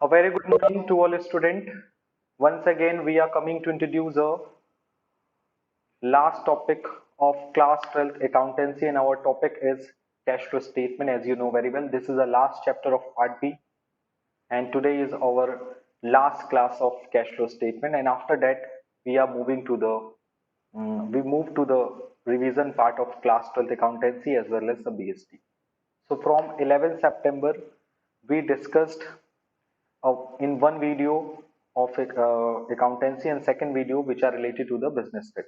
A very good morning to all students. Once again, we are coming to introduce a last topic of class 12th accountancy, and our topic is cash flow statement. As you know very well, this is the last chapter of part B, and today is our last class of cash flow statement. And after that, we are moving to the we move to the revision part of class 12th accountancy as well as the BST. So from 11th September, we discussed in one video of accountancy and second video which are related to the business study.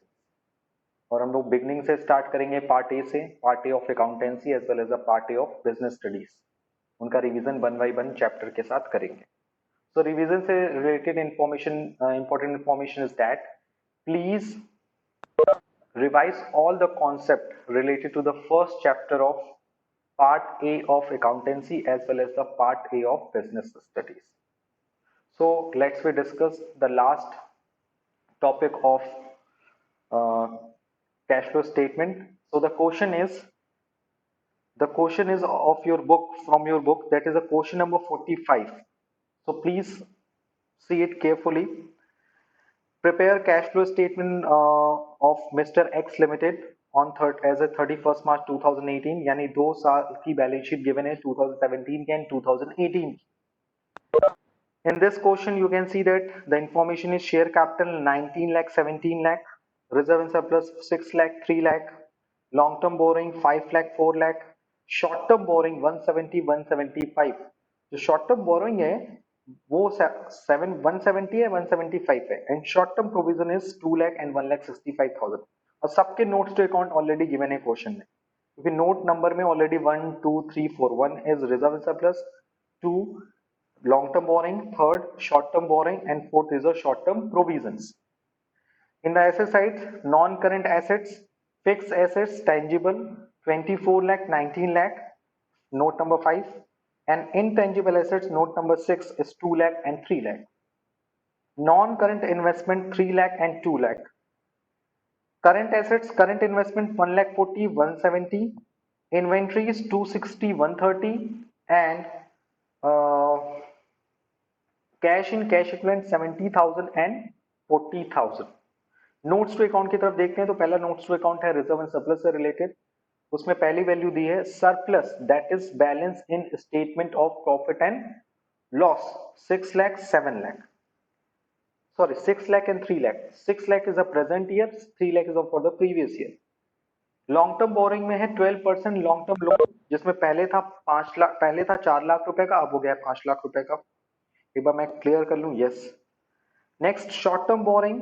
और हम लोग beginning से start करेंगे part A से, part A of accountancy as well as a part A of business studies. उनका revision 1 by 1 chapter के साथ करेंगे. So revision से related information, important information is that please revise all the concept related to the first chapter of part A of accountancy as well as the part A of business studies. So let's we discuss the last topic of cash flow statement. So the question is of your book, from your book, that is a question number 45. So please see it carefully. Prepare cash flow statement of Mr. X Limited on as a 31st March 2018. यानी 2 साल की balance sheet given है 2017 के and 2018 की. In this question, you can see that the information is share capital 19 lakh, 17 lakh, reserve and surplus 6 lakh, 3 lakh, long term borrowing 5 lakh, 4 lakh, short term borrowing 170, 175. जो short term borrowing है वो 170 है, 175 है, and short term provision is 2 lakh and 1,65,000. और सबके notes to account already given है question में, क्योंकि note number में already 1 2 3 4, 1 is reserve and surplus, 2 long term borrowing, third short term borrowing, and fourth is a short term provisions. In the asset side, non current assets, fixed assets, tangible 24 lakh, 19 lakh, note number 5, and intangible assets, note number 6 is 2 lakh and 3 lakh. Non current investment 3 lakh and 2 lakh. Current assets, current investment 1 lakh 40, 170, inventory is 260, 130, and cash in cash equivalent 70,000 and 40,000. Notes to account की तरफ देखते हैं तो पहला notes to account है reserve and surplus से related. उसमें पहली वैल्यू दी है surplus, that is balance in statement of profit and loss 6 lakh 7 lakh, sorry 6 lakh and 3 lakh. 6 lakh is a present year, 3 lakh is for the previous year. Long term boring में है 12% long term loan, जिसमें पहले था 5 लाख, पहले था 4 लाख रुपए का, अब हो गया 5 लाख रुपए का. एक बार मैं क्लियर कर लूं. Yes. Next short term borrowing,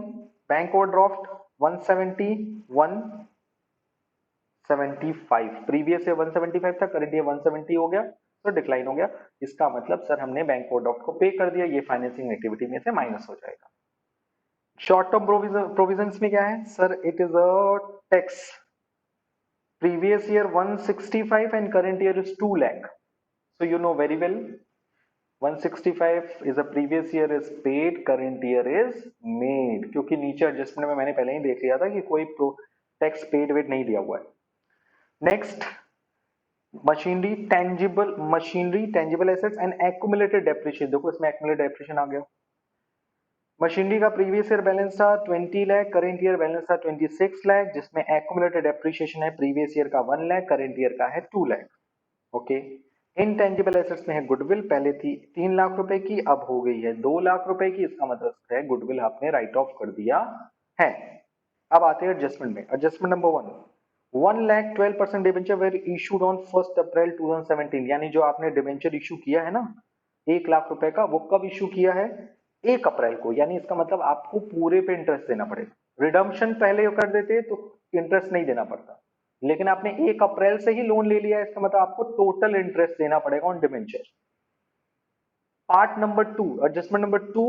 bank overdraft 170, 175. Previous year 175 था, करंट ईयर 170 हो गया, तो डिक्लाइन हो गया. इसका मतलब सर हमने बैंक ओवरड्राफ्ट को पे कर दिया, ये फाइनेंसिंग एक्टिविटी में से माइनस हो जाएगा. शॉर्ट टर्म प्रोविजंस में क्या है sir? It is a tax. Previous year 165 and current year is 2 lakh. So you know very well 165 is a previous year is paid, current year is made, क्योंकि नीचे adjustment में मैंने पहले ही देख लिया था कि कोई टैक्स पेड वेड नहीं दिया हुआ है. Next machinery, tangible assets and accumulated depreciation. देखो इसमें एक्यूमुलेटेड डेप्रिसिएशन आ गया. मशीनरी का प्रीवियस ईयर बैलेंस था 20 लाख, करंट ईयर बैलेंस था 26 लाख, जिसमें एक्यूमुलेटेड डेप्रिसिएशन है प्रीवियस ईयर का 1 लाख, करंट ईयर का है 2 लाख. ओके. इनटेंजिबल एसेट्स में है गुडविल, पहले थी 3 लाख रुपए की, अब हो गई है 2 लाख रुपए की. इसका मतलब है गुडविल आपने राइट ऑफ कर दिया है. अब आते हैं एडजस्टमेंट में. Adjustment number 1 lakh 12% debenture were issued on 1 April 2017. यानी जो आपने डिबेंचर इशू किया है ना 1 लाख रुपए का, वो कब इशू किया है? 1 अप्रैल को. यानी इसका मतलब आपको पूरे पे इंटरेस्ट देना पड़ेगा. रिडम्पशन पहले कर देते तो इंटरेस्ट नहीं देना पड़ता, लेकिन आपने 1 अप्रैल से ही लोन ले लिया है, इसका मतलब आपको टोटल इंटरेस्ट देना पड़ेगा on debenture. Part number 2, adjustment number 2,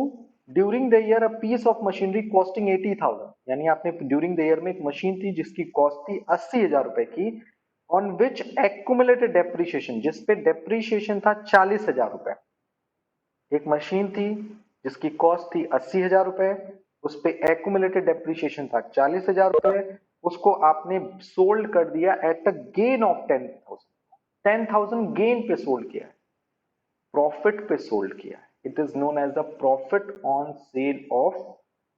during the year a piece of machinery costing 80,000. यानी आपने ड्यूरिंग द ईयर में एक मशीन थी जिसकी कॉस्ट थी 80,000 रुपए की, ऑन विच एक्यूमुलेटेड डेप्रिसिएशन, जिसपे डेप्रिसिएशन था 40,000 रुपए. एक मशीन थी जिसकी कॉस्ट थी 80,000 रुपए, उस पे एक्यूमुलेटेड डेप्रिसिएशन था 40,000 रुपए, उसको आपने सोल्ड कर दिया at a gain of 10,000. 10,000 gain पे सोल्ड किया है, प्रॉफिट पे सोल्ड किया है. It is known as the profit on sale of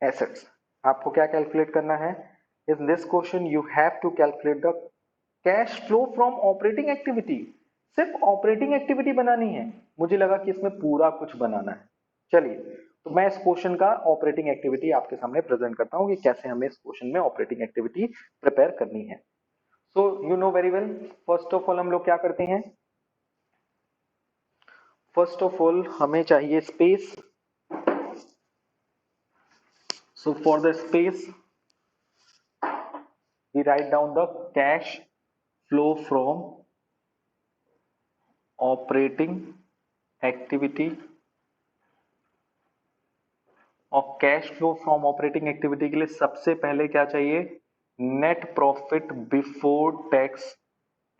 assets. आपको क्या कैलकुलेट करना है? In this question you have to calculate the cash flow from operating activity. सिर्फ ऑपरेटिंग एक्टिविटी बनानी है, मुझे लगा कि इसमें पूरा कुछ बनाना है। चलिए, तो मैं इस क्वेश्चन का ऑपरेटिंग एक्टिविटी आपके सामने प्रेजेंट करता हूं कि कैसे हमें इस क्वेश्चन में ऑपरेटिंग एक्टिविटी प्रिपेयर करनी है। So you know very well, first of all हम लोग क्या करते हैं? फर्स्ट ऑफ ऑल हमें चाहिए space. So for the space we write down the cash flow from operating activity। और cash flow from operating activity के लिए सबसे पहले क्या चाहिए? Net profit before tax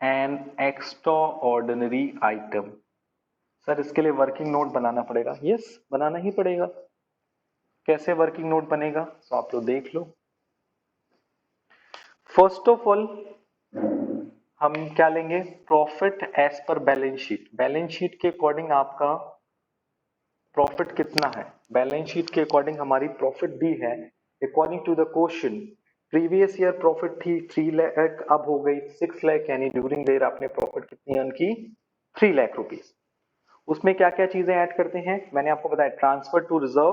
and extra ordinary item. Sir इसके लिए वर्किंग नोट बनाना पड़ेगा। यस, बनाना ही पड़ेगा। कैसे वर्किंग नोट बनेगा तो आप लोग देख लो। फर्स्ट ऑफ ऑल हम क्या लेंगे? Profit as per balance sheet. Balance sheet के अकॉर्डिंग आपका प्रॉफिट कितना है? बैलेंस शीट के अकॉर्डिंग हमारी प्रॉफिट दी है according to the question. Previous year profit थी 3 लाख, अब हो गई 6 लाख, यानी ड्यूरिंग द ईयर आपने प्रॉफिट कितनी अर्न की? 3 लाख रुपीस। उसमें क्या क्या चीजें ऐड करते हैं मैंने आपको बताया? Transfer to reserve,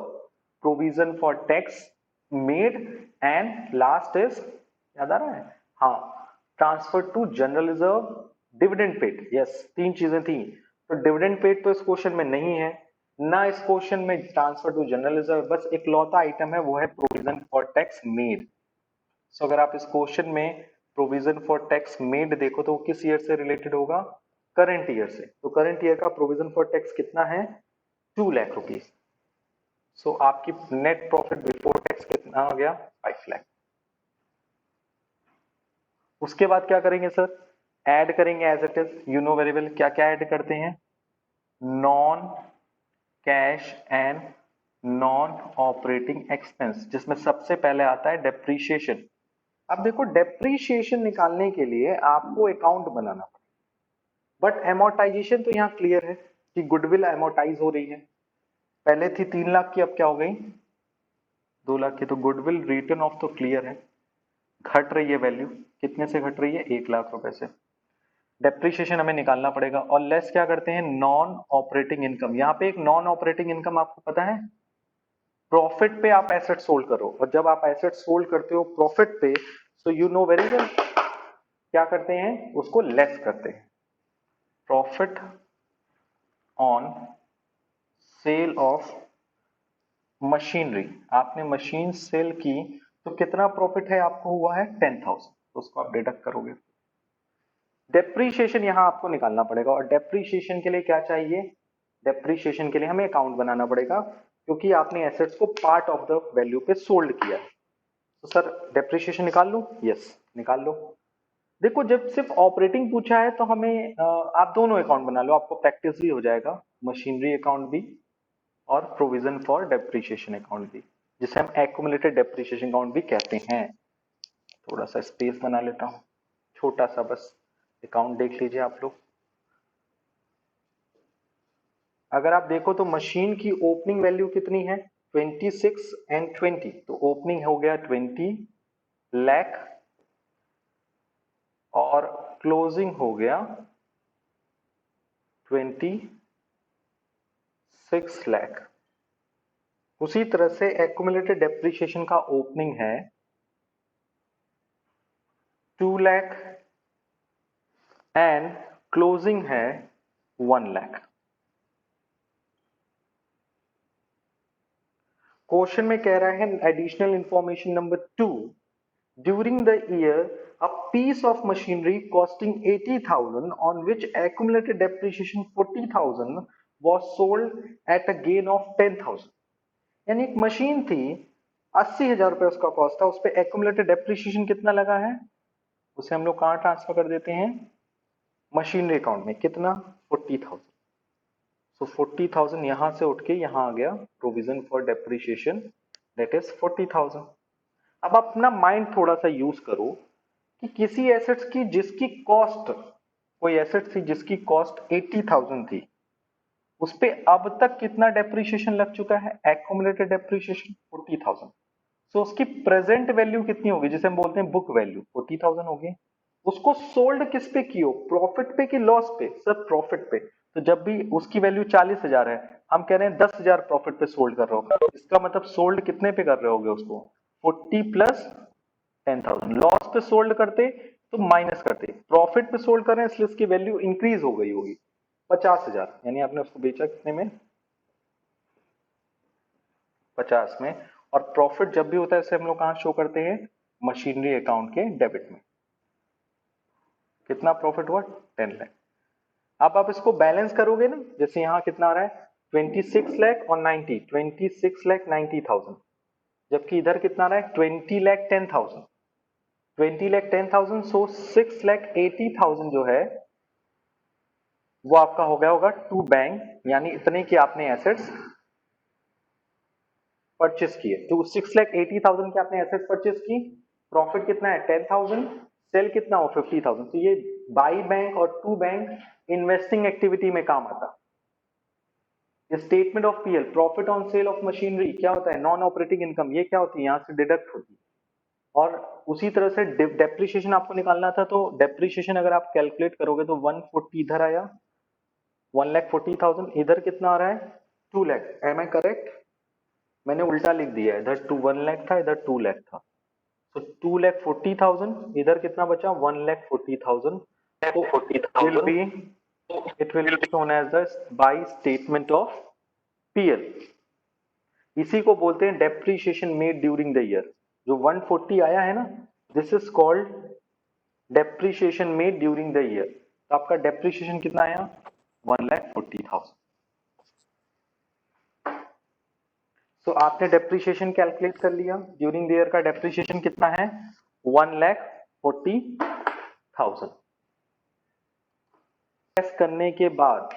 provision for tax made, and last is, याद आ रहा है? हाँ, transfer to general reserve, dividend paid. Yes, 3 चीजें थी। तो डिविडेंड पेड तो इस क्वेश्चन में नहीं है ना, इस क्वेश्चन में ट्रांसफर टू जनरल रिजर्व, बस एक लौता आइटम है, वो है प्रोविजन फॉर टैक्स मेड। सो अगर आप इस क्वेश्चन में प्रोविजन फॉर टैक्स मेड देखो तो वो किस ईयर से रिलेटेड होगा? करंट ईयर से। तो करंट ईयर का प्रोविजन फॉर टैक्स कितना है? 2 लाख रुपीस। सो आपकी नेट प्रॉफिट बिफोर टैक्स कितना आ गया? 5 लाख। उसके बाद क्या करेंगे सर? ऐड करेंगे as it is. You know very well, क्या क्या ऐड करते हैं? Non cash and non operating expense, जिसमें सबसे पहले आता है डेप्रीशिएशन। अब देखो, डेप्रीशिएशन निकालने के लिए आपको अकाउंट बनाना पड़ेगा, बट एमोर्टाइजेशन तो यहाँ क्लियर है कि गुडविल एमोर्टाइज हो रही है। पहले थी 3 लाख की, अब क्या हो गई? 2 लाख की। तो गुडविल रिटर्न ऑफ तो क्लियर है, घट रही है वैल्यू। कितने से घट रही है? 1 लाख रुपए से। डेप्रीशिएशन हमें निकालना पड़ेगा, और लेस क्या करते हैं? Non operating income. यहाँ पे एक नॉन ऑपरेटिंग इनकम आपको पता है, प्रॉफिट पे आप एसेट सोल्ड करो, और जब आप एसेट सोल्ड करते हो प्रॉफिट पे, so you know very well क्या करते हैं? उसको लेस करते हैं। Profit on sale of machinery. आपने मशीन सेल की तो कितना प्रॉफिट है आपको? हुआ है 10,000, तो उसको आप डिडक्ट करोगे। डेप्रीशिएशन यहां आपको निकालना पड़ेगा, और डेप्रीशिएशन के लिए क्या चाहिए? डेप्रीशिएशन के लिए हमें अकाउंट बनाना पड़ेगा, क्योंकि आपने एसेट्स को पार्ट ऑफ द वैल्यू पे सोल्ड किया है। तो सर डेप्रीशिएशन निकाल लो। यस, निकाल लो। देखो, जब सिर्फ ऑपरेटिंग पूछा है तो हमें आप दोनों अकाउंट बना लो, आपको प्रैक्टिस भी हो जाएगा। मशीनरी अकाउंट भी और प्रोविजन फॉर डेप्रीशिएशन अकाउंट भी, जिसे हम एक्यूमुलेटेड डेप्रीशिएशन अकाउंट भी कहते हैं। थोड़ा सा स्पेस बना लेता हूं, छोटा सा बस। अकाउंट देख लीजिए आप लोग। अगर आप देखो तो मशीन की ओपनिंग वैल्यू कितनी है? 26 एंड 20, तो ओपनिंग हो गया 20 लाख और क्लोजिंग हो गया 26 लाख। उसी तरह से एक्यूमुलेटेड डेप्रिसिएशन का ओपनिंग है 2 लाख एंड क्लोजिंग है 1 लाख। क्वेश्चन में कह रहा है additional information number 2, during the year a piece of machinery costing 80,000 on which accumulated depreciation 40,000 was sold at a gain of 10,000। यानी एक मशीन थी, 80,000 रुपए उसका कॉस्ट था, उस पर एक्यूमुलेटेड डेप्रिसिएशन कितना लगा है? उसे हम लोग कहां ट्रांसफर कर देते हैं? मशीनरी अकाउंट में। कितना? 40,000। सो 40,000 यहां से उठ के यहां आ गया provision for depreciation, that is 40,000। अब अपना माइंड थोड़ा सा यूज करो कि किसी एसेट्स की जिसकी कॉस्ट, कोई एसेट थी जिसकी कॉस्ट 80,000 थी, उस पे अब तक कितना डेप्रिसिएशन लग चुका है, एक्यूमुलेटेड डेप्रिसिएशन 40,000। सो उसकी प्रेजेंट वैल्यू कितनी होगी, जिसे हम बोलते हैं बुक वैल्यू, 40,000 होगी। उसको सोल्ड किस पे की हो, प्रॉफिट पे कि लॉस पे, सर प्रॉफिट पे। तो जब भी उसकी वैल्यू 40,000 है, हम कह रहे हैं 10,000 प्रॉफिट पे सोल्ड कर रहे हो, इसका मतलब सोल्ड कितने पे कर रहे होगे उसको, 40 प्लस 10,000। लॉस पे सोल्ड करते तो माइनस करते, प्रॉफिट पे सोल्ड कर रहे हैं इसलिए इसकी वैल्यू इंक्रीज हो गई होगी 50,000, यानी आपने उसको बेचा कितने में, 50 में। और प्रॉफिट जब भी होता है इसे हम लोग कहां शो करते हैं, मशीनरी अकाउंट के डेबिट में। कितना प्रॉफिट हुआ, 10 लाख। अब आप इसको बैलेंस करोगे ना, जैसे यहां कितना आ रहा है 26 लाख और 90, 26 लाख 90,000, जबकि इधर कितना आ रहा है 20 लाख 10,000, 20 लाख 10,000। सो 6 लाख 80,000 जो है वो आपका हो गया होगा टू बैंक, यानी इतने की आपने एसेट्स परचेस किए। तो 6,80,000 के आपने एसेट्स परचेस की, प्रॉफिट कितना है 10,000, सेल कितना हो 50,000। तो ये बाई बैंक और टू बैंक इन्वेस्टिंग एक्टिविटी में काम आता। Statement of PL, profit on sale of machinery क्या होता है, नॉन ऑपरेटिंग इनकम, ये क्या होती है, यहां से डिडक्ट होती है। और उसी तरह से डेप्रिसिएशन आपको निकालना था, तो डेप्रिसिएशन अगर आप कैलकुलेट करोगे तो 140 इधर आया, 1,40,000, इधर कितना आ रहा है 2 लाख। एम आई करेक्ट, मैंने उल्टा लिख दिया है, इधर 1 लाख था, इधर 2 लाख था। तो 2,40,000, इधर कितना बचा 1,40,000। तो it will be shown as the by statement of PL। इसी को बोलते हैं depreciation made during the year. जो 140 आया है ना, this is called depreciation made during the year. तो आपका डेप्रिसिएशन कितना आया 1,40,000। तो आपने डेप्रिसिएशन कैलकुलेट कर लिया, ड्यूरिंग द ईयर का डेप्रिसिएशन कितना है 1,40,000। करने के बाद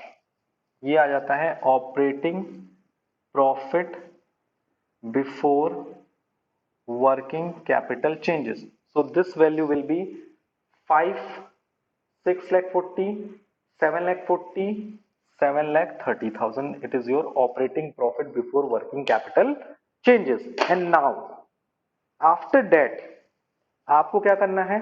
ये आ जाता है operating profit before working capital changes. So this value will be 5, 6,40,000, 7,40,000, 7,30,000। It is your operating profit before working capital changes. And now after that आपको क्या करना है,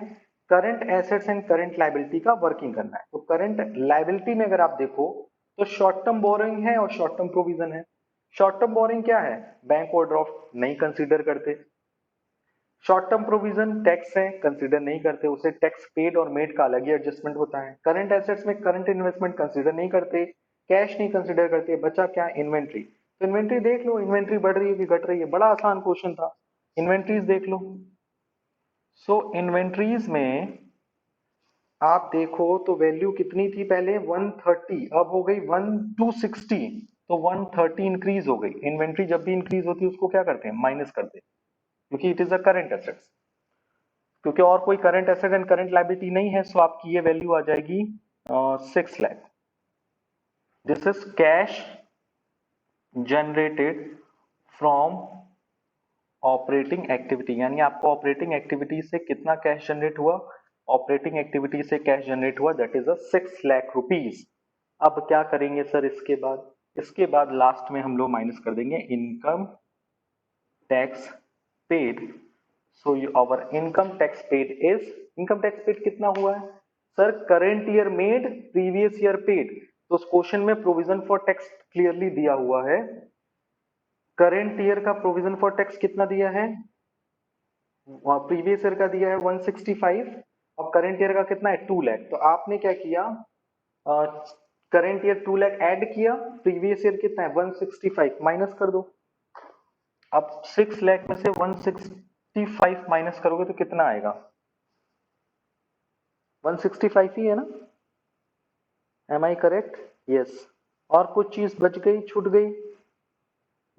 current assets and current liability का वर्किंग करना है। तो करंट लाइबिलिटी में अगर आप देखो तो शॉर्ट टर्म बोरोइंग है और शॉर्ट टर्म प्रोविजन है। शॉर्ट टर्म बोरोइंग क्या है, बैंक ओवरड्राफ्ट नहीं कंसीडर करते। शॉर्ट टर्म प्रोविजन टैक्स है, कंसीडर नहीं करते, उसे टैक्स पेड और मेड का अलग ही एडजस्टमेंट होता है। करंट एसेट्स में करंट इन्वेस्टमेंट कंसीडर नहीं करते, कैश नहीं कंसीडर करते। बचा क्या, इन्वेंट्री। तो इन्वेंट्री देख लो, इन्वेंट्री बढ़ रही है कि घट रही है, बड़ा आसान क्वेश्चन था। इन्वेंट्रीज देख लो। सो इन्वेंट्रीज में आप देखो तो वैल्यू कितनी थी पहले 130, अब हो गई 260। तो 130 इंक्रीज हो गई। इन्वेंट्री जब भी इंक्रीज होती है उसको क्या करते हैं, माइनस करते हैं, क्योंकि it is a current assets. क्योंकि और कोई current asset and current liability नहीं है, सो आपकी ये वैल्यू आ जाएगी 6 lakh. This is cash generated from operating activity, यानी आपको ऑपरेटिंग एक्टिविटी से कितना कैश जनरेट हुआ, ऑपरेटिंग एक्टिविटी से कैश जनरेट हुआ, that is a 6 lakh rupees. अब क्या करेंगे सर इसके बाद, इसके बाद लास्ट में हम लोग माइनस कर देंगे income tax paid. So our income tax paid is, income tax paid कितना हुआ है sir, current year made previous year paid. तो उस क्वेश्चन में प्रोविजन फॉर टैक्स क्लियरली दिया हुआ है। करेंट ईयर का प्रोविजन फॉर टैक्स कितना दिया है, प्रीवियस ईयर का दिया है 165, अब करंट ईयर का कितना है 2 लाख। तो आपने क्या किया, करंट ईयर 2 लाख ऐड किया, प्रीवियस ईयर कितना है 165, माइनस कर दो। अब 6 लाख में से 165 माइनस करोगे तो कितना आएगा, 165 ही है ना, एम आई करेक्ट, यस। और कुछ चीज बच गई, छूट गई,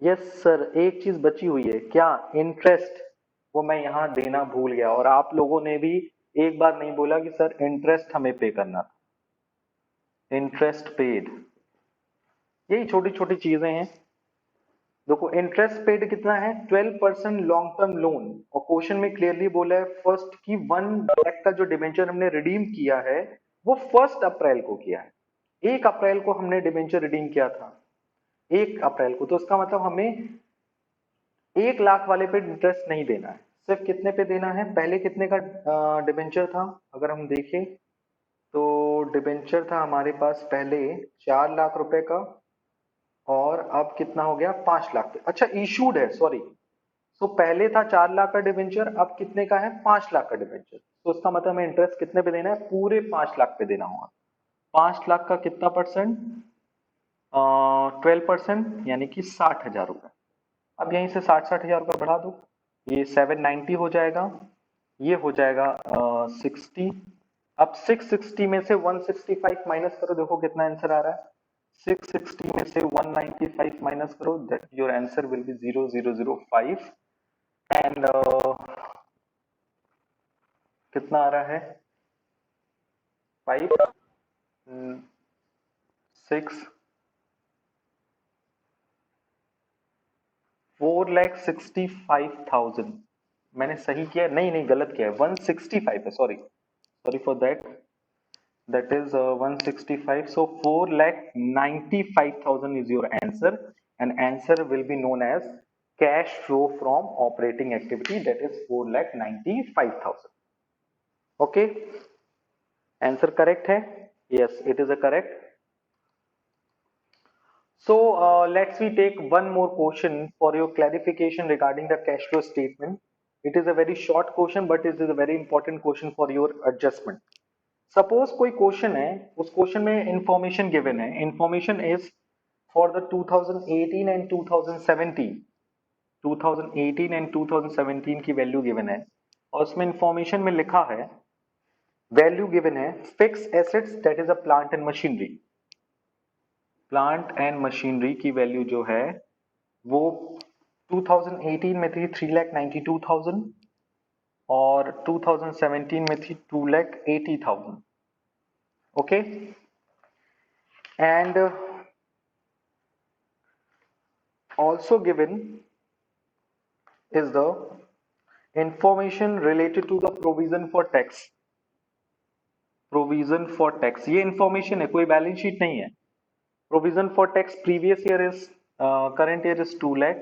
यस सर एक चीज बची हुई है, क्या, इंटरेस्ट। वो मैं यहां देना भूल गया, और आप लोगों ने भी एक बार नहीं बोला कि सर इंटरेस्ट हमें पे करना था, इंटरेस्ट पेड। यही छोटी छोटी चीजें हैं। देखो इंटरेस्ट पेड कितना है 12% लॉन्ग टर्म लोन, और क्वेश्चन में क्लियरली बोला है फर्स्ट की 1 लाख का जो डिबेंचर हमने रिडीम किया है वो 1 अप्रैल को किया है। 1 अप्रैल को हमने डिबेंचर रिडीम किया था, 1 अप्रैल को, तो इसका मतलब हमें 1 लाख वाले पे इंटरेस्ट नहीं देना है, सिर्फ कितने पे देना है, पहले कितने का डिबेंचर था, अगर हम देखें तो डिबेंचर था हमारे पास पहले 4 लाख रुपए का, और अब कितना हो गया, 5 लाख पे, अच्छा इशूड है, सॉरी, तो पहले था 4 लाख का डिबेंचर, अब कितने का है, 5 लाख का डिबेंचर, तो इसका मतलब हमें इंटरेस्ट कितने पे देना है, पूरे 5 लाख पे देना होगा। 5 लाख का कितना परसेंट, 12%, यानी कि 60,000 रुपए। अब यहीं से 60,000 रुपए बढ़ा दो, ये 790 हो जाएगा, ये हो जाएगा 60। अब 660 में से 165 माइनस करो, देखो कितना आंसर आ रहा है, 660 में से 195 माइनस करो, that your answer will be 0005, and कितना आ रहा है, 5 6 4,65,000, मैंने सही किया, नहीं नहीं गलत किया है, 165 है, sorry sorry for that, that is 165, so 4,95,000 is your answer, and answer will be known as cash flow from operating activity, that is 4,95,000. okay, answer correct hai, yes it is a correct. So let's we take one more question for your clarification regarding the cash flow statement. It is a very short question but it is a very important question for your adjustment. Suppose कोई question है, उस question में information given है, information is for the 2018 and 2017 की value given है, और उसमें information में लिखा है, वैल्यू गिवन है fix assets that is a plant and machinery, plant and machinery की वैल्यू जो है वो 2018 में थी 3,92,000 और 2017 में थी 2,80,000. okay, and also given is the information related to the provision for tax. provision for tax ये information है, कोई बैलेंस शीट नहीं है. provision for tax previous year is current year is 2 lakh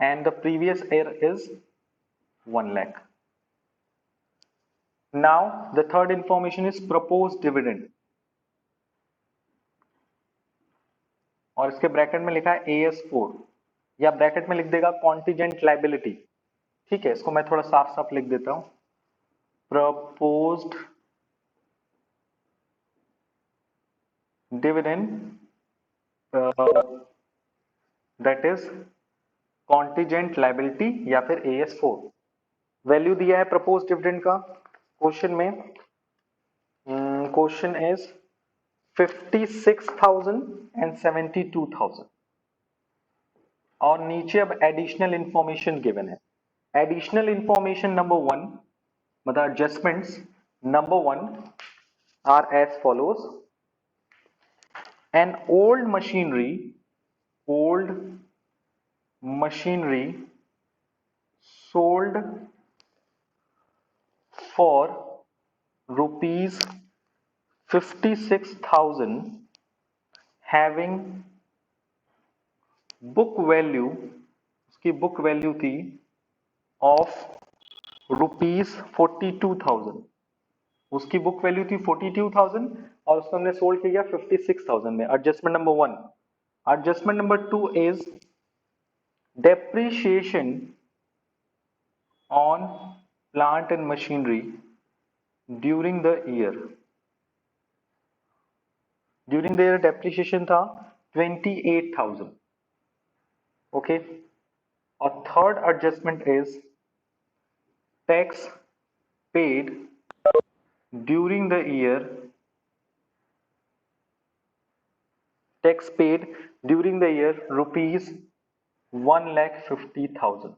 and the previous year is 1 lakh. now the third information is proposed dividend, और इसके bracket में लिखा है AS4, या ब्रैकेट में लिख देगा कॉन्टिजेंट लाइबिलिटी. ठीक है, इसको मैं थोड़ा साफ साफ लिख देता हूं, proposed dividend that is contingent liability या फिर AS4. वैल्यू दिया है प्रपोज्ड डिविडेंड का क्वेश्चन में, क्वेश्चन इज 56,000 एंड 72,000, और नीचे अब एडिशनल इंफॉर्मेशन गिवन है. एडिशनल इंफॉर्मेशन नंबर 1 मतलब adjustments number 1 are as follows. An old machinery sold for rupees 56,000 having book value, उसकी बुक वैल्यू थी ऑफ रुपीज 42,000, उसकी बुक वैल्यू थी 42,000 और उसको हमने सोल्ड किया 56,000 में. Adjustment number 1. Adjustment number 2 is depreciation on plant and machinery during the year. During the year depreciation था 28,000. okay, और third adjustment is tax paid during the year, tax paid during the year rupees 1,50,000.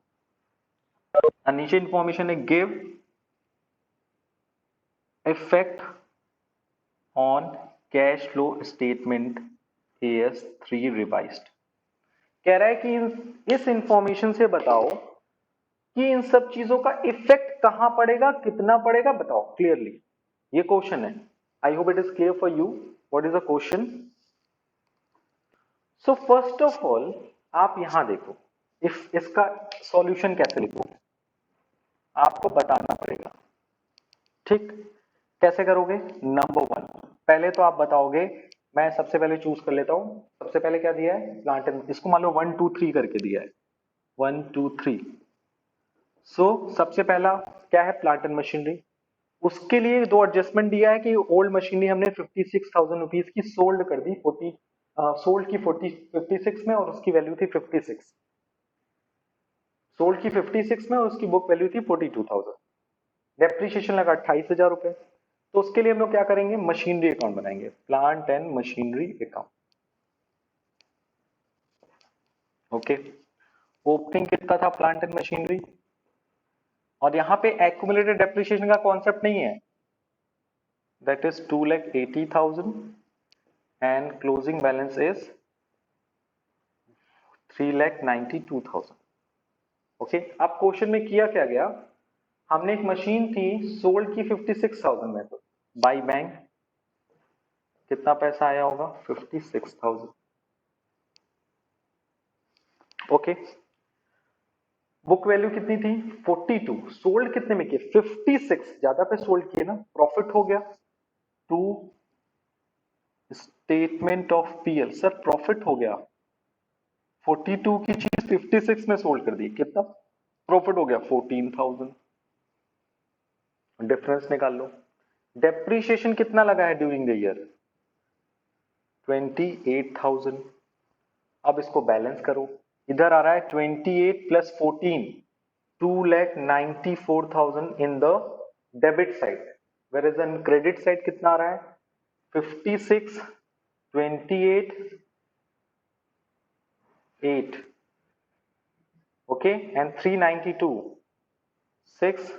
and नीचे information है give effect on cash flow statement AS3 revised. कह रहा है कि इस information से बताओ कि इन सब चीजों का इफेक्ट कहां पड़ेगा, कितना पड़ेगा, बताओ क्लियरली. ये क्वेश्चन है. I hope it is clear for you. What is the question? So first of all आप यहां देखो, इफ इसका सॉल्यूशन कैसे लिखोगे आपको बताना पड़ेगा, ठीक? कैसे करोगे? नंबर वन, पहले तो आप बताओगे, मैं सबसे पहले चूज कर लेता हूं। सबसे पहले क्या दिया है? प्लांट एंड, इसको मान लो 1 2 3 करके दिया है, 1 2 3। सो सबसे पहला क्या है? Plant and machinery. उसके लिए दो एडजस्टमेंट दिया है कि ओल्ड मशीनरी हमने 56,000 रुपीज की सोल्ड कर दी, 40 सोल्ड की 56 में और उसकी वैल्यू थी 56। सोल्ड की 56 में और उसकी बुक वैल्यू थी 42,000। डेप्रीशिएशन लगा 28,000 रुपए। तो उसके लिए हम लोग क्या करेंगे? मशीनरी अकाउंट बनाएंगे, plant and machinery account. Okay, opening कितना था प्लांट एंड मशीनरी? और यहां पे एक्यूमुलेटेड डेप्रीशिएशन का कॉन्सेप्ट नहीं है, that is 2,80,000 and closing balance is 3,92,000। Okay, अब क्वेश्चन में किया क्या गया? हमने एक मशीन थी सोल्ड की 56,000 में, तो बाई बैंक कितना पैसा आया होगा? 56,000। ओके, बुक वैल्यू कितनी थी? 42। सोल्ड कितने में किए? 56, ज्यादा पे सोल्ड किए ना, प्रॉफिट हो गया। To statement of P L, sir profit हो गया। 42 की चीज 56 में सोल्ड कर दी, कितना प्रॉफिट हो गया? 14,000। डिफरेंस निकाल लो। डेप्रीशिएशन कितना लगा है ड्यूरिंग द ईयर? 28,000। अब इसको बैलेंस करो, इधर आ रहा है 28 plus 14, 2,94,000 in the debit side, where is in credit side कितना आ रहा है? 56, 28, 8, ओके, एंड 392, 6,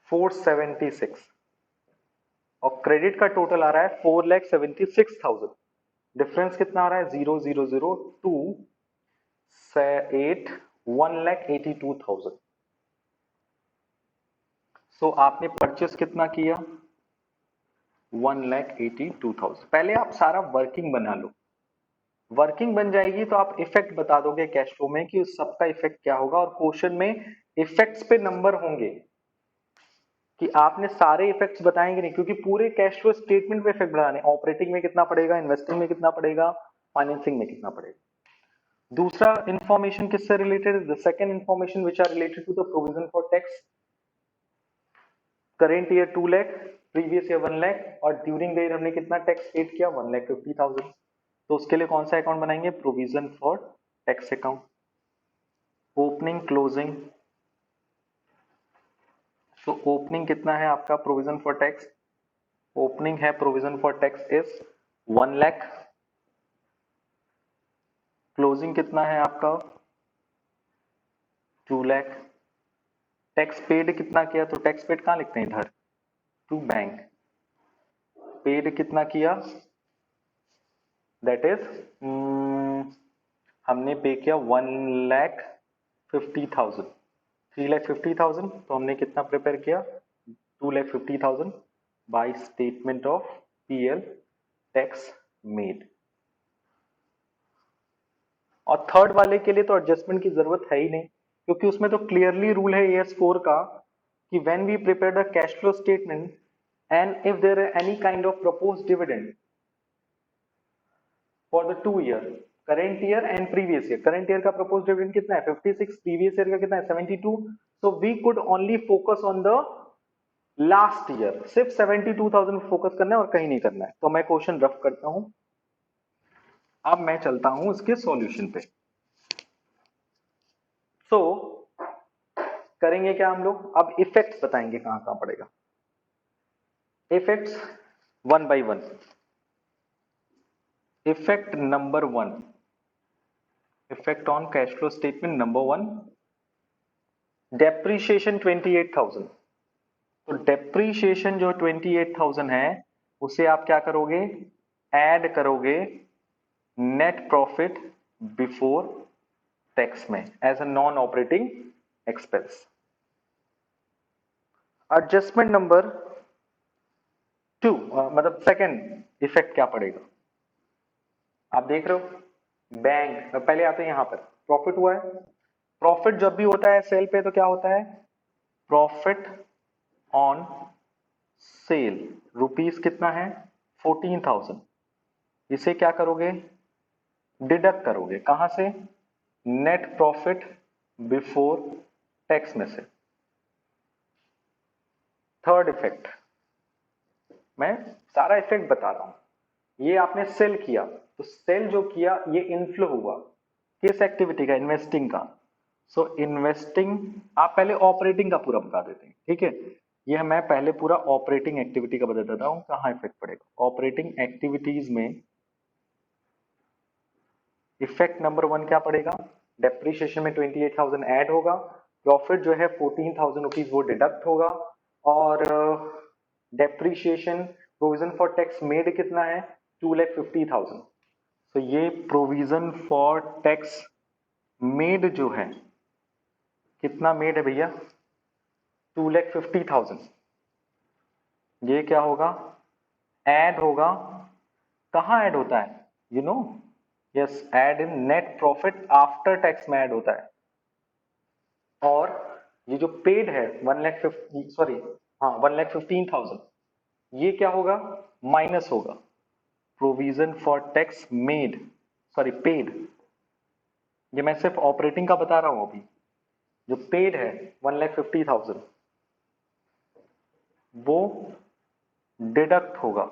476, और क्रेडिट का टोटल आ रहा है 4,76,000। डिफरेंस कितना आ रहा है? 0,002 से 8, 1,82,000। सो आपने परचेस कितना किया? 1,82,000। पहले आप सारा वर्किंग बना लो, वर्किंग बन जाएगी तो आप इफेक्ट बता दोगे कैश फ्लो में कि उस सबका इफेक्ट क्या होगा, और क्वेश्चन में इफेक्ट्स पे नंबर होंगे कि आपने सारे इफेक्ट्स बताएंगे नहीं, क्योंकि पूरे कैश फ्लो स्टेटमेंट पे इफेक्ट बताने, ऑपरेटिंग में कितना पड़ेगा, इन्वेस्टिंग में कितना पड़ेगा, फाइनेंसिंग में कितना पड़ेगा। दूसरा इंफॉर्मेशन किससे related? The second information which are related to the provision for tax. Current year 2 lakh, previous year 1 lakh, और ड्यूरिंग द ईयर हमने कितना टैक्स पेड किया? 1,50,000। तो उसके लिए कौन सा अकाउंट बनाएंगे? Provision for tax account. Opening closing, तो ओपनिंग कितना है आपका प्रोविजन फॉर टैक्स? ओपनिंग है provision for tax is 1 lakh. Closing कितना है आपका? 2 लाख। टैक्स पेड कितना किया? तो टैक्स पेड कहां लिखते हैं? इधर, टू बैंक। पेड कितना किया? दैट इज हमने पे किया 1,50,000, 3,50,000। तो हमने कितना प्रिपेयर किया? 2,50,000 by statement of PL tax made. और थर्ड वाले के लिए तो एडजस्टमेंट की जरूरत है ही नहीं, क्योंकि उसमें तो क्लियरली रूल है AS4 का कि when we prepare the cash flow statement and if there are any kind of proposed dividend for the 2 year, current year and previous year. Current year का प्रपोज्ड डिविडेंड कितना है? 56। Previous year का कितना है? 72। So we could only focus on the last year, सिर्फ 72,000 focus करना है और कहीं नहीं करना है। तो मैं क्वेश्चन रफ करता हूं, अब मैं चलता हूं इसके सॉल्यूशन पे। सो करेंगे क्या हम लोग? अब इफेक्ट्स बताएंगे कहां कहां पड़ेगा। Effects one by one. Effect number one, effect on cash flow statement number one, depreciation 28,000। तो डेप्रीशिएशन जो 28,000 है उसे आप क्या करोगे? ऐड करोगे नेट प्रॉफिट बिफोर टैक्स में as a non operating expense. Adjustment number two मतलब सेकंड इफेक्ट क्या पड़ेगा, आप देख रहे हो बैंक, पहले आते हैं यहाँ पर प्रॉफिट हुआ है। प्रॉफिट जब भी होता है सेल पे तो क्या होता है, प्रॉफिट ऑन सेल, रुपीस कितना है 14,000, इसे क्या करोगे, डिडक्ट करोगे कहां से, नेट प्रॉफिट बिफोर टैक्स में से। थर्ड इफेक्ट, मैं सारा इफेक्ट बता रहा हूं, ये आपने सेल किया तो सेल जो किया ये इनफ्लो हुआ किस एक्टिविटी का, इन्वेस्टिंग का। सो इन्वेस्टिंग, आप पहले ऑपरेटिंग का पूरा बता देते हैं, ठीक है, यह मैं पहले पूरा ऑपरेटिंग एक्टिविटी का बता देता हूं कहां इफेक्ट पड़ेगा। ऑपरेटिंग एक्टिविटीज में इफेक्ट नंबर 1 क्या पड़ेगा, डेप्रिसिएशन में 28,000 ऐड होगा, प्रॉफिट जो है 14,000 रुपीज वो डिडक्ट होगा, और depreciation provision for tax made कितना है 2,50,000। तो ये प्रोविजन फॉर टैक्स मेड जो है कितना मेड है भैया 2,50,000, ये क्या होगा, ऐड होगा, कहां ऐड होता है, you know, yes, add in net profit after tax में ऐड होता है। और ये जो पेड है 1,50,000 सॉरी, हाँ 1,15,000, ये क्या होगा, माइनस होगा provision for tax made, sorry paid, ये मैं सिर्फ ऑपरेटिंग का बता रहा हूं अभी। जो पेड है 1,50,000 वो डिडक्ट होगा,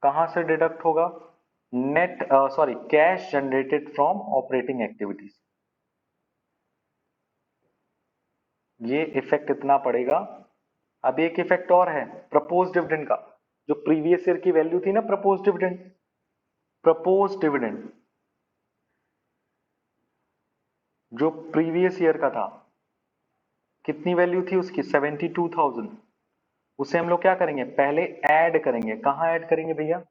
कहां से डिडक्ट होगा, net sorry cash generated from operating activities. ये इफेक्ट इतना पड़ेगा। अब एक इफेक्ट और है प्रपोज डिविडेंड का, जो प्रीवियस ईयर की वैल्यू थी ना प्रपोज डिविडेंड, प्रपोज डिविडेंड जो प्रीवियस ईयर का था, कितनी वैल्यू थी उसकी 72,000, उसे हम लोग क्या करेंगे, पहले ऐड करेंगे, कहां ऐड करेंगे भैया,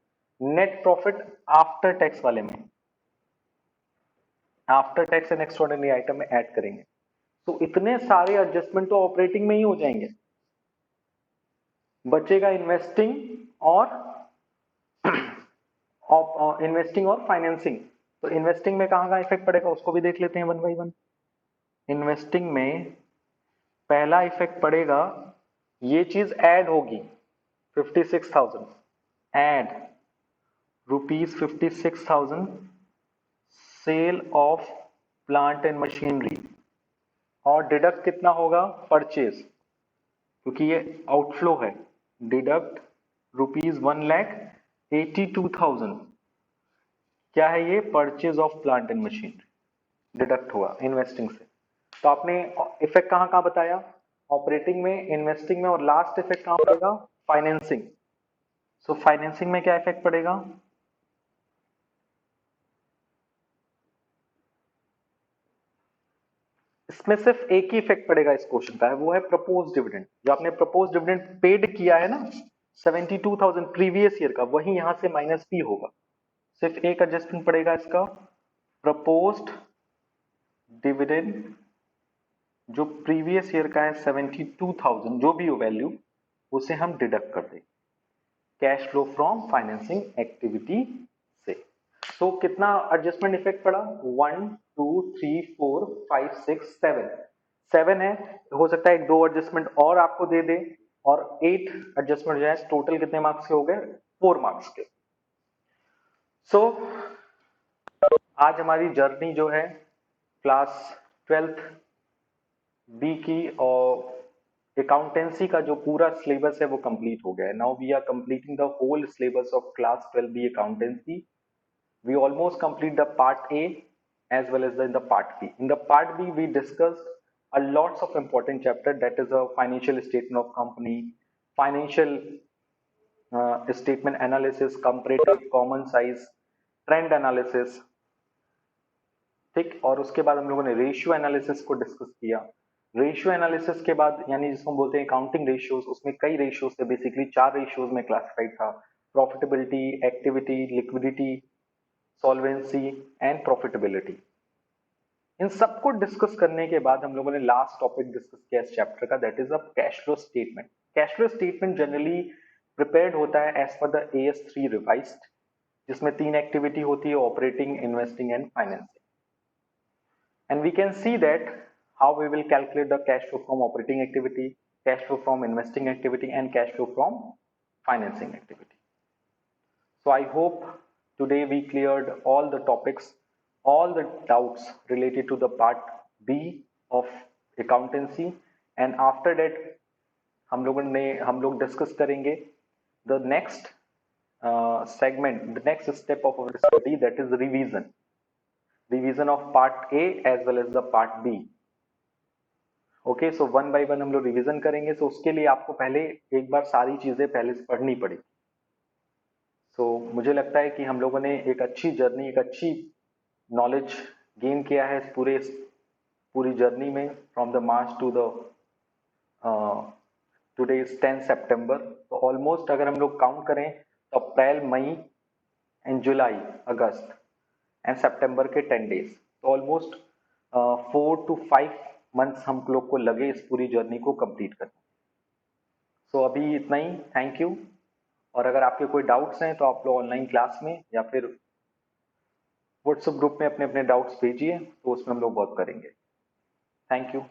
नेट प्रॉफिट आफ्टर टैक्स वाले में, after tax and extraordinary item में ऐड करेंगे। तो इतने सारे एडजस्टमेंट तो ऑपरेटिंग में ही हो जाएंगे, बचेगा इन्वेस्टिंग और इन्वेस्टिंग और फाइनेंसिंग। तो इन्वेस्टिंग में कहां कहां इफेक्ट पड़ेगा उसको भी देख लेते हैं वन बाई वन। इन्वेस्टिंग में पहला इफेक्ट पड़ेगा, ये चीज ऐड होगी 56,000, add ₹56,000 sale of plant and machinery, और डिडक्ट कितना होगा, परचेज, क्योंकि ये आउटफ्लो है, डिडक्ट ₹1,82,000, क्या है ये, purchase of plant and machinery deduct हुआ इन्वेस्टिंग से। तो आपने इफेक्ट कहां कहां बताया, ऑपरेटिंग में, इन्वेस्टिंग में, और लास्ट इफेक्ट कहां पड़ेगा, फाइनेंसिंग। सो फाइनेंसिंग में क्या इफेक्ट पड़ेगा, इसमें सिर्फ एक ही इफेक्ट पड़ेगा इस क्वेश्चन का, है वो है प्रपोज डिविडेंड। जो आपने प्रपोज डिविडेंड पेड किया है ना 72,000 प्रीवियस ईयर का, वही यहां से माइनस पी होगा। सिर्फ एक एडजस्टमेंट पड़ेगा इसका, प्रपोज्ड डिविडेंड जो प्रीवियस ईयर का है 72,000 जो भी हो वैल्यू, उसे हम डिडक्ट कर दें cash flow from financing activity से। तो कितना एडजस्टमेंट इफेक्ट पड़ा, 1 2 3 4 5 6 7, 7 है, हो सकता है एक दो एडजस्टमेंट और आपको दे दे, और 8 एडजस्टमेंट जो है टोटल कितने मार्क्स के हो गए, 4 मार्क्स के। सो आज हमारी जर्नी जो है क्लास 12th बी की और अकाउंटेंसी का जो पूरा सिलेबस है वो कंप्लीट हो गया है। Now we are completing the whole syllabus of class 12 B accountancy. We almost complete the part A as well as the part B. In the part B, we discussed a lots of important chapter, that is a financial statement of company, financial statement analysis, comparative common size, trend analysis, ठीक। और उसके बाद हम लोगों ने ratio analysis को discuss किया। Ratio analysis के बाद यानी जिसको हम बोलते हैं अकाउंटिंग रेशियोज, उसमें कई रेशियोज थे, बेसिकली 4 रेशियोज में क्लासिफाइड था, profitability, activity, liquidity, solvency and profitability. इन सबको डिस्कस करने के बाद हम लोगों ने लास्ट टॉपिक डिस्कस किया इस चैप्टर का, that is a cash flow statement. Cash flow statement generally prepared होता है as per the AS3 revised, जिसमें 3 एक्टिविटी होती है, operating, investing and financing. And we can see that how we will calculate the cash flow from operating activity, cash flow from investing activity and cash flow from financing activity. So I hope today we cleared all the topics, all the doubts related to the part B of accountancy, and after that हम लोग discuss करेंगे the next segment, the next step of our study, that is revision of part A as well as the part B. Okay, so one by one हम लोग revision करेंगे. तो उसके लिए आपको पहले एक बार सारी चीजें पहले से पढ़नी पड़ेगी. सो मुझे लगता है कि हम लोगों ने एक अच्छी जर्नी, एक अच्छी नॉलेज गेन किया है इस पूरी जर्नी में, from the March two the today is 10 सितंबर. तो ऑलमोस्ट अगर हम लोग काउंट करें तो अप्रैल, मई एंड जुलाई, अगस्त एंड सितंबर के 10 डेज, तो ऑलमोस्ट 4 to 5 मंथ्स हम लोग को लगे इस पूरी जर्नी को कंप्लीट करने. सो अभी इतना ही. Thank you. और अगर आपके कोई डाउट्स हैं तो आप लोग ऑनलाइन क्लास में या फिर व्हाट्सएप ग्रुप में अपने अपने डाउट्स भेजिए, तो उसमें हम लोग वर्क करेंगे. Thank you.